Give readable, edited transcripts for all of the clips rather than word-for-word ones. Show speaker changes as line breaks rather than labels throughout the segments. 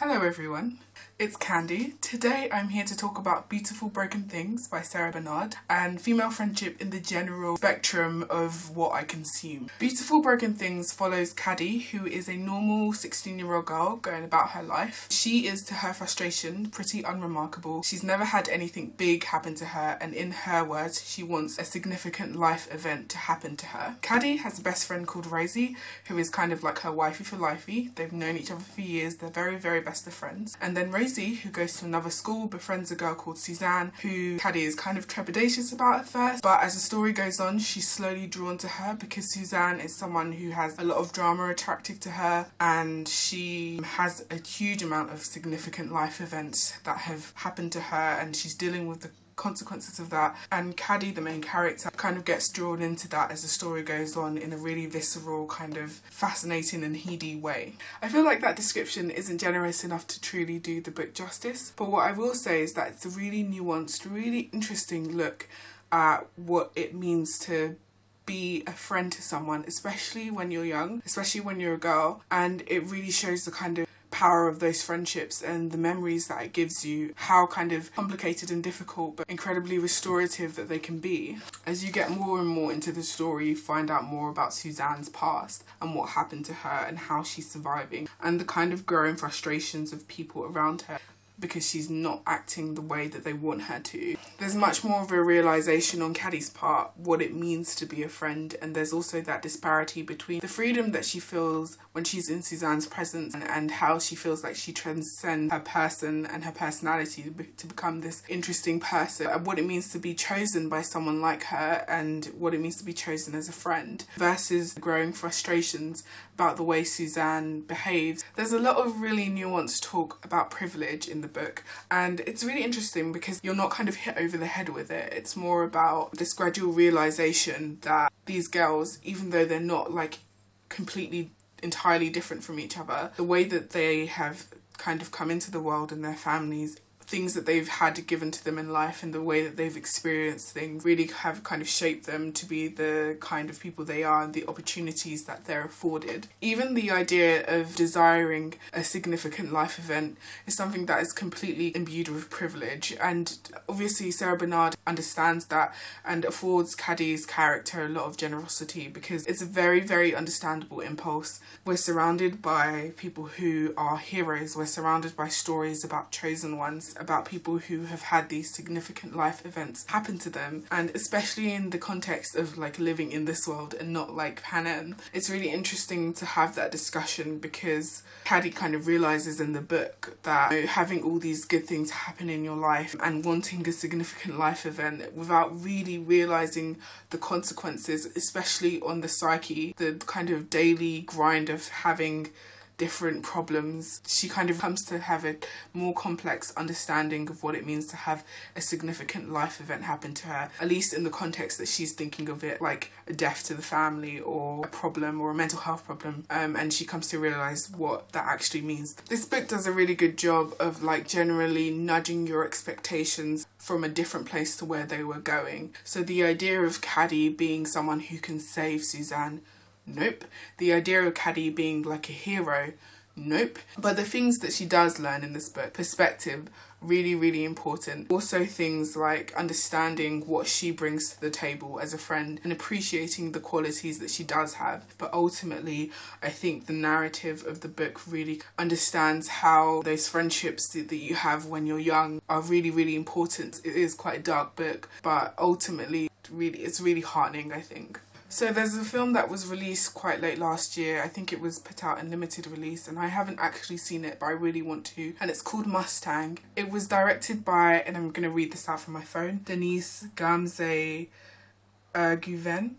Hello everyone, it's Candy. Today I'm here to talk about Beautiful Broken Things by Sarah Bernard and female friendship in the general spectrum of what I consume. Beautiful Broken Things follows Caddy, who is a normal 16-year-old girl going about her life. She is, to her frustration, pretty unremarkable. She's never had anything big happen to her, and in her words, she wants a significant life event to happen to her. Caddy has a best friend called Rosie, who is kind of like her wifey for lifey. They've known each other for years. They're very, very best of friends. And then Rosie, who goes to another school, befriends a girl called Suzanne, who Caddy is kind of trepidatious about at first, but as the story goes on, she's slowly drawn to her because Suzanne is someone who has a lot of drama attracted to her, and she has a huge amount of significant life events that have happened to her, and she's dealing with the consequences of that, and Caddy, the main character, kind of gets drawn into that as the story goes on in a really visceral, kind of fascinating and heady way. I feel like that description isn't generous enough to truly do the book justice, but what I will say is that it's a really nuanced, really interesting look at what it means to be a friend to someone, especially when you're young, especially when you're a girl, and it really shows the kind of power of those friendships and the memories that it gives you, how kind of complicated and difficult but incredibly restorative that they can be. As you get more and more into the story, you find out more about Suzanne's past and what happened to her and how she's surviving, and the kind of growing frustrations of people around her because she's not acting the way that they want her to. There's much more of a realisation on Caddy's part what it means to be a friend, and there's also that disparity between the freedom that she feels when she's in Suzanne's presence and how she feels like she transcends her person and her personality to become this interesting person, and what it means to be chosen by someone like her and what it means to be chosen as a friend, versus growing frustrations about the way Suzanne behaves. There's a lot of really nuanced talk about privilege in the book, and it's really interesting because you're not kind of hit over the head with it. It's more about this gradual realization that these girls, even though they're not like completely entirely different from each other, the way that they have kind of come into the world and their families, things that they've had given to them in life and the way that they've experienced things really have kind of shaped them to be the kind of people they are and the opportunities that they're afforded. Even the idea of desiring a significant life event is something that is completely imbued with privilege, and obviously Sarah Bernard understands that and affords Caddy's character a lot of generosity because it's a very, very understandable impulse. We're surrounded by people who are heroes. We're surrounded by stories about chosen ones, about people who have had these significant life events happen to them, and especially in the context of like living in this world and not like Panem, it's really interesting to have that discussion because Caddy kind of realizes in the book that, you know, having all these good things happen in your life and wanting a significant life event without really realizing the consequences, especially on the psyche, the kind of daily grind of having different problems, she kind of comes to have a more complex understanding of what it means to have a significant life event happen to her, at least in the context that she's thinking of it like a death to the family or a problem or a mental health problem, and she comes to realise what that actually means. This book does a really good job of like generally nudging your expectations from a different place to where they were going. So the idea of Caddy being someone who can save Suzanne, nope. The idea of Caddy being like a hero, nope. But the things that she does learn in this book, perspective, really, really important. Also things like understanding what she brings to the table as a friend and appreciating the qualities that she does have. But ultimately, I think the narrative of the book really understands how those friendships that you have when you're young are really, really important. It is quite a dark book, but ultimately, it's really heartening, I think. So there's a film that was released quite late last year. I think it was put out in limited release and I haven't actually seen it, but I really want to. And it's called Mustang. It was directed by, and I'm going to read this out from my phone, Denise Gamze Guven.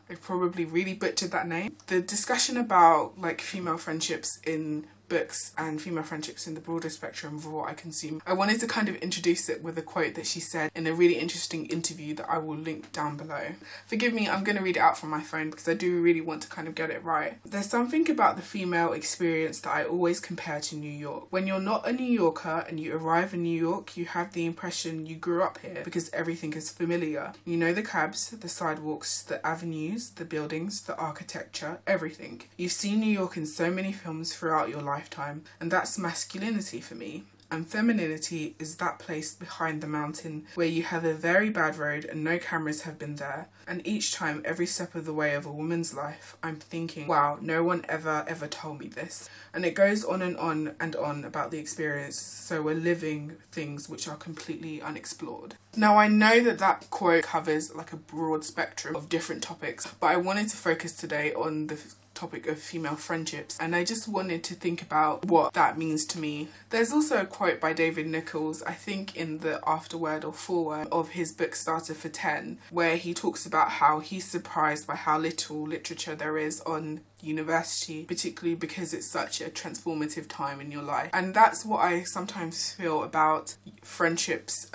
I probably really butchered that name. The discussion about like female friendships in books and female friendships in the broader spectrum of what I consume, I wanted to kind of introduce it with a quote that she said in a really interesting interview that I will link down below. Forgive me, I'm going to read it out from my phone because I do really want to kind of get it right. There's something about the female experience that I always compare to New York. When you're not a New Yorker and you arrive in New York, you have the impression you grew up here because everything is familiar. You know the cabs, the sidewalks, the avenues, the buildings, the architecture, everything. You've seen New York in so many films throughout your life lifetime, and that's masculinity for me. And femininity is that place behind the mountain where you have a very bad road and no cameras have been there. And each time, every step of the way of a woman's life, I'm thinking, wow, no one ever told me this. And it goes on and on and on about the experience. So we're living things which are completely unexplored. Now, I know that quote covers like a broad spectrum of different topics, but I wanted to focus today on the topic of female friendships, and I just wanted to think about what that means to me. There's also a quote by David Nichols, I think in the afterword or foreword of his book Starter for 10, where he talks about how he's surprised by how little literature there is on university, particularly because it's such a transformative time in your life. And that's what I sometimes feel about friendships,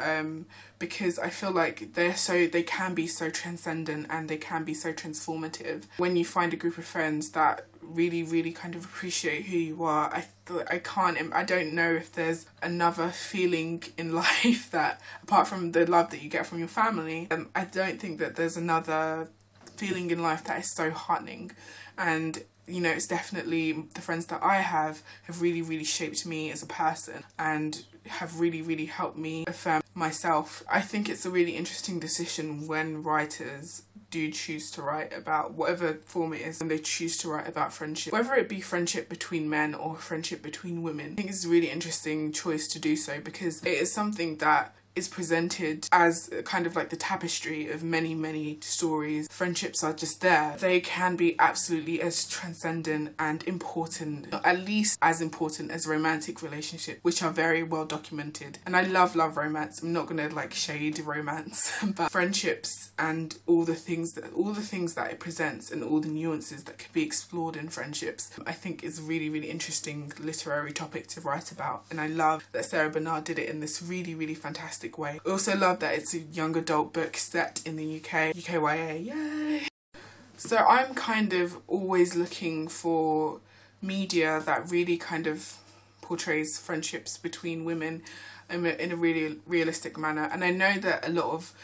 because I feel like they can be so transcendent and they can be so transformative. When you find a group of friends that really kind of appreciate who you are, I don't know if there's another feeling in life that, apart from the love that you get from your family, I don't think that there's another feeling in life that is so heartening. And you know, it's definitely the friends that I have really shaped me as a person and have really helped me affirm myself. I think it's a really interesting decision when writers do choose to write about whatever form it is, and they choose to write about friendship, whether it be friendship between men or friendship between women. I think it's a really interesting choice to do so, because it is something that is presented as kind of like the tapestry of many stories. Friendships are just there. They can be absolutely as transcendent and important, at least as important as romantic relationships, which are very well documented. And I love romance. I'm not gonna like shade romance, but friendships and all the things that it presents and all the nuances that can be explored in friendships, I think is really interesting literary topic to write about. And I love that Sarah Bernard did it in this really fantastic way. I also love that it's a young adult book set in the UK. UKYA, yay! So I'm kind of always looking for media that really kind of portrays friendships between women in a really realistic manner. And I know that a lot of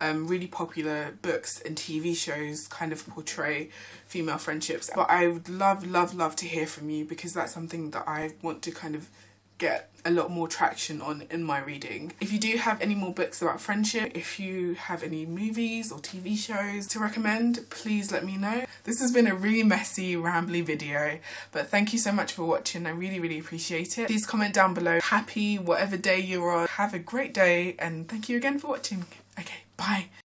really popular books and TV shows kind of portray female friendships, but I would love to hear from you, because that's something that I want to kind of get a lot more traction on in my reading. If you do have any more books about friendship, if you have any movies or TV shows to recommend, please let me know. This has been a really messy, rambly video, but thank you so much for watching. I really appreciate it. Please comment down below. Happy whatever day you're on. Have a great day, and thank you again for watching. Okay, bye.